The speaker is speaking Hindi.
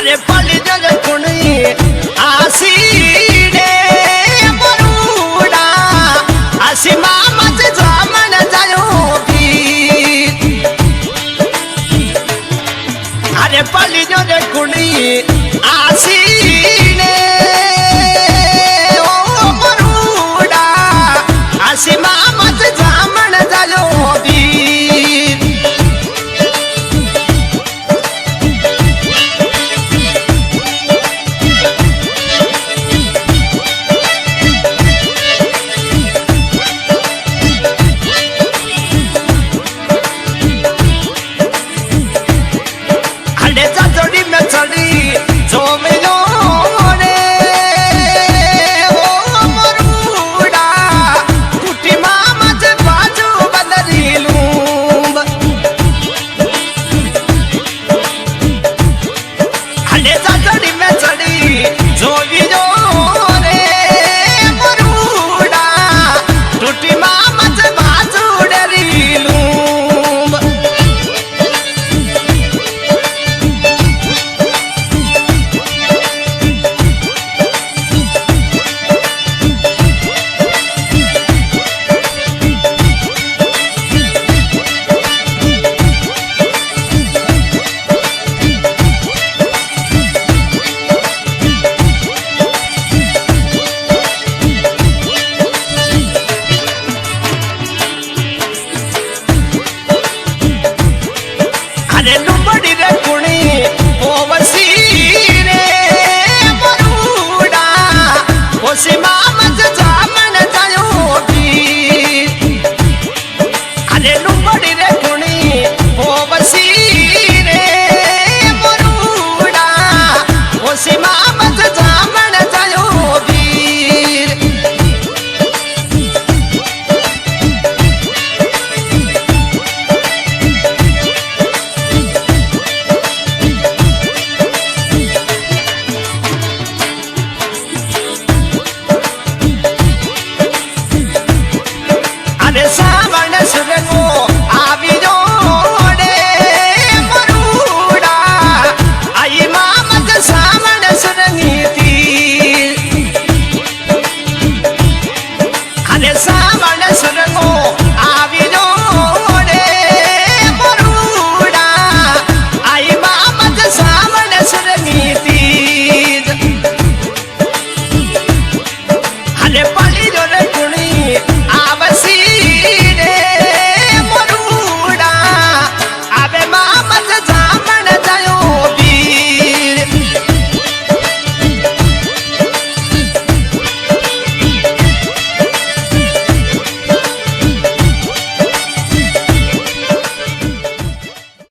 अरे पली जल कुणी आसी रे बरुडा आसी मामाच जमन जायो भी अरे पली जल कुणी आसी रे ओ बरुडा आसी मामाच जमन जायो भी अरे लुंबड़ी रे कुणी ओ वसी रे बरुडा ओ सीमा